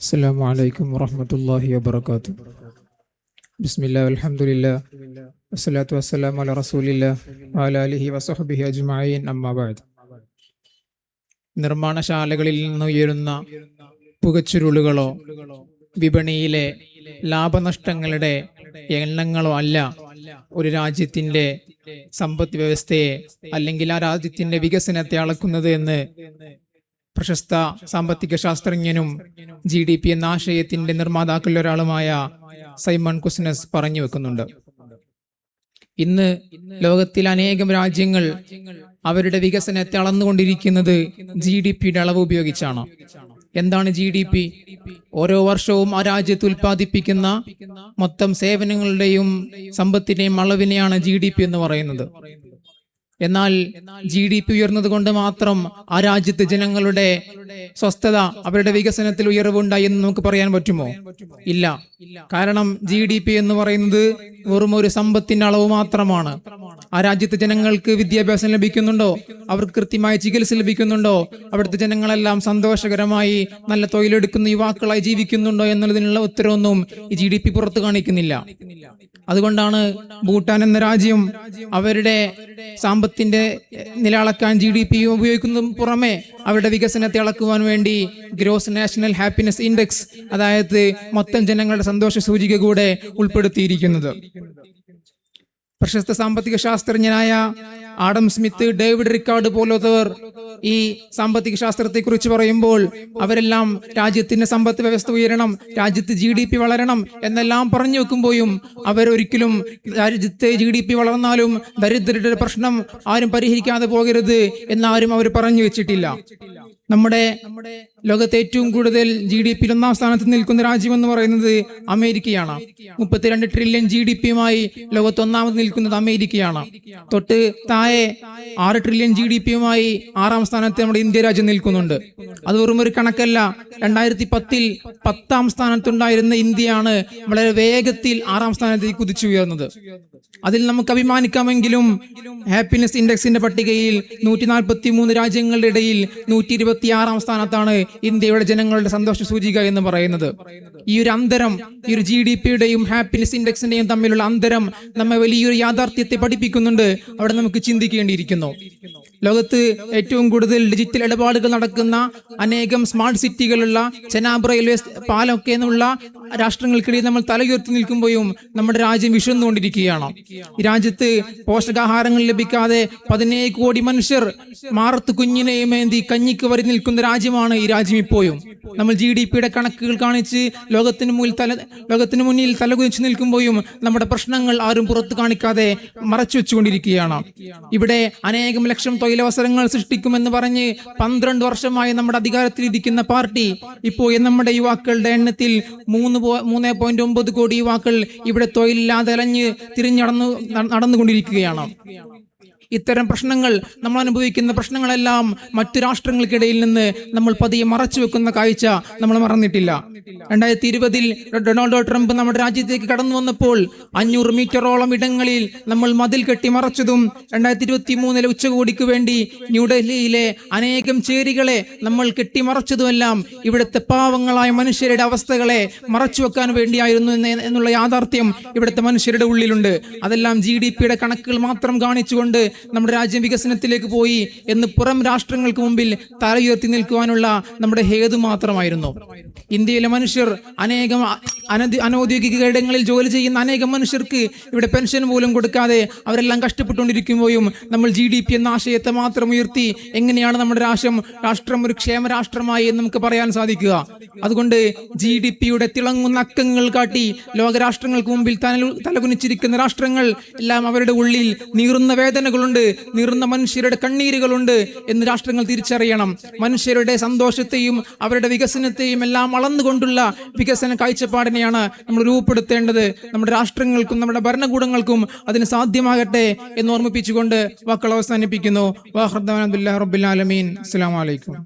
السلام عليكم ورحمة الله وبركاته. بسم الله والحمد لله والصلاة والسلام على رسول الله وعلى آله وصحبه أجمعين أما بعد. നിർമ്മാണശാലകളിൽ നിന്ന് ഉയരുന്ന പുകച്ചുരുളുകളോ വിപണിയിലെ ലാഭനഷ്ടങ്ങളുടെ എണ്ണങ്ങളോ അല്ല ഒരു രാജ്യത്തിന്റെ സമ്പദ് വ്യവസ്ഥയെ അല്ലെങ്കിൽ ആ രാജ്യത്തിന്റെ വികസനത്തെ അളക്കുന്നത് എന്ന് പ്രശസ്ത സാമ്പത്തിക ശാസ്ത്രജ്ഞനും GDP എന്ന ആശയത്തിന്റെ നിർമ്മാതാക്കളിൽ ഒരാളുമായ സൈമൺ കുസ്നസ് പറഞ്ഞു വെക്കുന്നുണ്ട്. ഇന്ന് ലോകത്തിൽ അനേകം രാജ്യങ്ങൾ അവരുടെ വികസനത്തെ അളന്നുകൊണ്ടിരിക്കുന്നത് GDPയുടെ അളവ് ഉപയോഗിച്ചാണ്. എന്താണ് GDP? ഓരോ വർഷവും ആ രാജ്യത്ത് ഉൽപ്പാദിപ്പിക്കുന്ന മൊത്തം സേവനങ്ങളുടെയും സമ്പത്തിന്റെയും അളവിനെയാണ് GDP എന്ന് പറയുന്നത്. എന്നാൽ GDP ഉയർന്നത് കൊണ്ട് മാത്രം ആ രാജ്യത്തെ ജനങ്ങളുടെ സ്വസ്ഥത, അവരുടെ വികസനത്തിൽ ഉയർവുണ്ടായി എന്ന് നമുക്ക് പറയാൻ പറ്റുമോ? ഇല്ല. കാരണം GDP എന്ന് പറയുന്നത് വെറും ഒരു സമ്പത്തിന്റെ അളവ് മാത്രമാണ്. ആ രാജ്യത്തെ ജനങ്ങൾക്ക് വിദ്യാഭ്യാസം ലഭിക്കുന്നുണ്ടോ? അവർക്ക് കൃത്യമായ ചികിത്സ ലഭിക്കുന്നുണ്ടോ? അവിടുത്തെ ജനങ്ങളെല്ലാം സന്തോഷകരമായി നല്ല തൊഴിലെടുക്കുന്ന യുവാക്കളായി ജീവിക്കുന്നുണ്ടോ എന്നുള്ളതിനുള്ള ഉത്തരവൊന്നും ഈ GDP പുറത്തു കാണിക്കുന്നില്ല. അതുകൊണ്ടാണ് ഭൂട്ടാൻ എന്ന രാജ്യം അവരുടെ സാമ്പത്തിന്റെ നില അളക്കാൻ GDP ഉപയോഗിക്കുന്നതിന് പുറമെ അവരുടെ വികസനത്തെ അളക്കുവാൻ വേണ്ടി ഗ്രോസ് നാഷണൽ ഹാപ്പിനെസ് ഇൻഡെക്സ്, അതായത് മൊത്തം ജനങ്ങളുടെ സന്തോഷ സൂചിക കൂടെ ഉൾപ്പെടുത്തിയിരിക്കുന്നത്. പ്രശസ്ത സാമ്പത്തിക ശാസ്ത്രജ്ഞനായ ആഡം സ്മിത്ത്, ഡേവിഡ് റിക്കാർഡ് പോലത്തവർ ഈ സാമ്പത്തിക ശാസ്ത്രത്തെ കുറിച്ച് പറയുമ്പോൾ അവരെല്ലാം രാജ്യത്തിന്റെ സമ്പദ് വ്യവസ്ഥ ഉയരണം, രാജ്യത്ത് GDP വളരണം എന്നെല്ലാം പറഞ്ഞു വെക്കുമ്പോഴും അവരൊരിക്കലും രാജ്യത്തെ GDP വളർന്നാലും ദരിദ്രരുടെ പ്രശ്നം ആരും പരിഹരിക്കാതെ പോകരുത് എന്നാരും അവർ പറഞ്ഞു വെച്ചിട്ടില്ല. നമ്മുടെ ലോകത്തെ ഏറ്റവും കൂടുതൽ GDP ഒന്നാം സ്ഥാനത്ത് നിൽക്കുന്ന രാജ്യം എന്ന് പറയുന്നത് അമേരിക്കയാണ്. 32 ട്രില്യൺ GDPയുമായി ലോകത്ത് ഒന്നാമത് നിൽക്കുന്നത് അമേരിക്കയാണ്. തൊട്ട് താഴെ 6 ട്രില്യൺ GDPയുമായി 6ാം സ്ഥാനത്ത് നമ്മുടെ ഇന്ത്യ രാജ്യം നിൽക്കുന്നുണ്ട്. അത് വെറും ഒരു കണക്കല്ല. 2010 10ാം സ്ഥാനത്തുണ്ടായിരുന്ന ഇന്ത്യയാണ് വളരെ വേഗത്തിൽ 6ാം സ്ഥാനത്തേക്ക് കുതിച്ചുയർന്നത്. അതിൽ നമുക്ക് അഭിമാനിക്കാമെങ്കിലും ഹാപ്പിനെസ് ഇൻഡെക്സിന്റെ പട്ടികയിൽ 143 രാജ്യങ്ങളുടെ ഇടയിൽ 126ാം സ്ഥാനത്താണ് ഇന്ത്യയുടെ ജനങ്ങളുടെ സന്തോഷ സൂചിക എന്ന് പറയുന്നത്. ഈ ഒരു അന്തരം, ഈ ഒരു GDPയുടെയും ഹാപ്പിനെസ് ഇൻഡെക്സിന്റെയും തമ്മിലുള്ള അന്തരം നമ്മെ വലിയൊരു യാഥാർത്ഥ്യത്തെ പഠിപ്പിക്കുന്നുണ്ട്. അവിടെ നമുക്ക് ചിന്തിക്കേണ്ടിയിരിക്കുന്നു. ലോകത്ത് ഏറ്റവും കൂടുതൽ ഡിജിറ്റൽ ഇടപാടുകൾ നടക്കുന്ന അനേകം സ്മാർട്ട് സിറ്റികളുള്ള ചെനാബ് റെയിൽവേ പാലമൊക്കെ എന്നുള്ള രാഷ്ട്രങ്ങൾക്കിടയിൽ നമ്മൾ തലയുയർത്തി നിൽക്കുമ്പോഴും നമ്മുടെ രാജ്യം വിഷന്നുകൊണ്ടിരിക്കുകയാണ്. ഈ രാജ്യത്ത് പോഷകാഹാരങ്ങൾ ലഭിക്കാതെ 17 കോടി മനുഷ്യർ മാറത്ത് കുഞ്ഞിനെയും ഏന്തി കഞ്ഞിക്ക് വരി നിൽക്കുന്ന രാജ്യമാണ് ഈ രാജ്യം. ഇപ്പോഴും നമ്മൾ GDPയുടെ കണക്കുകൾ കാണിച്ച് ലോകത്തിന് മുന്നിൽ തലകുനിച്ച് നിൽക്കുമ്പോഴും നമ്മുടെ പ്രശ്നങ്ങൾ ആരും പുറത്തു കാണിക്കാതെ മറച്ചു വെച്ചുകൊണ്ടിരിക്കുകയാണ്. ഇവിടെ അനേകം ലക്ഷം തൊഴിലവസരങ്ങൾ സൃഷ്ടിക്കുമെന്ന് പറഞ്ഞ് 12 വർഷമായി നമ്മുടെ അധികാരത്തിലിരിക്കുന്ന പാർട്ടി ഇപ്പോൾ നമ്മുടെ യുവാക്കളുടെ എണ്ണത്തിൽ 3.9 കോടി യുവാക്കൾ ഇവിടെ തൊഴിലില്ലാതെ അലഞ്ഞ് നടന്നുകൊണ്ടിരിക്കുകയാണ്. ഇത്തരം പ്രശ്നങ്ങൾ, നമ്മൾ അനുഭവിക്കുന്ന പ്രശ്നങ്ങളെല്ലാം മറ്റു രാഷ്ട്രങ്ങൾക്കിടയിൽ നിന്ന് നമ്മൾ പതിയെ മറച്ചു വെക്കുന്ന കാഴ്ച നമ്മൾ മറന്നിട്ടില്ല. 2020 ഡൊണാൾഡ് ട്രംപ് നമ്മുടെ രാജ്യത്തേക്ക് കടന്നു വന്നപ്പോൾ 500 മീറ്ററോളം ഇടങ്ങളിൽ നമ്മൾ മതിൽ കെട്ടി മറച്ചതും 2023 ഉച്ചകോടിക്ക് വേണ്ടി ന്യൂഡൽഹിയിലെ അനേകം ചേരികളെ നമ്മൾ കെട്ടിമറച്ചതുമെല്ലാം ഇവിടുത്തെ പാവങ്ങളായ മനുഷ്യരുടെ അവസ്ഥകളെ മറച്ചു വെക്കാൻ വേണ്ടിയായിരുന്നു എന്നുള്ള യാഥാർത്ഥ്യം ഇവിടുത്തെ മനുഷ്യരുടെ ഉള്ളിലുണ്ട്. അതെല്ലാം GDPയുടെ കണക്കുകൾ മാത്രം കാണിച്ചുകൊണ്ട് നമ്മുടെ രാജ്യം വികസനത്തിലേക്ക് പോയി എന്ന് പുറം രാഷ്ട്രങ്ങൾക്ക് മുമ്പിൽ തലയുയർത്തി നിൽക്കുവാനുള്ള നമ്മുടെ ഹേതു മാത്രമായിരുന്നു. ഇന്ത്യയിലെ മനുഷ്യർ അനേകം അനൗദ്യോഗിക ഇടങ്ങളിൽ ജോലി ചെയ്യുന്ന അനേകം മനുഷ്യർക്ക് ഇവിടെ പെൻഷൻ പോലും കൊടുക്കാതെ അവരെല്ലാം കഷ്ടപ്പെട്ടുകൊണ്ടിരിക്കുമ്പോഴും നമ്മൾ GDP എന്ന ആശയത്തെ മാത്രം ഉയർത്തി എങ്ങനെയാണ് നമ്മുടെ രാഷ്ട്രം ഒരു ക്ഷേമ രാഷ്ട്രമായി എന്ന് നമുക്ക് പറയാൻ സാധിക്കുക? അതുകൊണ്ട് GDPയുടെ തിളങ്ങുന്ന അക്കങ്ങൾ കാട്ടി ലോകരാഷ്ട്രങ്ങൾക്ക് മുമ്പിൽ തലകുനിച്ചിരിക്കുന്ന രാഷ്ട്രങ്ങൾ എല്ലാം അവരുടെ ഉള്ളിൽ നീറുന്ന വേദനകളുണ്ട്, നീറുന്ന മനുഷ്യരുടെ കണ്ണീരുകളുണ്ട് എന്ന് രാഷ്ട്രങ്ങൾ തിരിച്ചറിയണം. മനുഷ്യരുടെ സന്തോഷത്തെയും അവരുടെ വികസനത്തെയും എല്ലാം അളന്നുകൊണ്ടുള്ള വികസന കാഴ്ചപ്പാടിനെയാണ് നമ്മൾ രൂപപ്പെടുത്തേണ്ടത്. നമ്മുടെ രാഷ്ട്രങ്ങൾക്കും നമ്മുടെ ഭരണകൂടങ്ങൾക്കും അതിന് സാധ്യമാകട്ടെ എന്ന് ഓർമ്മിപ്പിച്ചുകൊണ്ട് വാക്കുകൾ അവസാനിപ്പിക്കുന്നു. വാഹ് റബ്ബിൽ ആലമീൻ. അസ്സലാമു അലൈക്കും.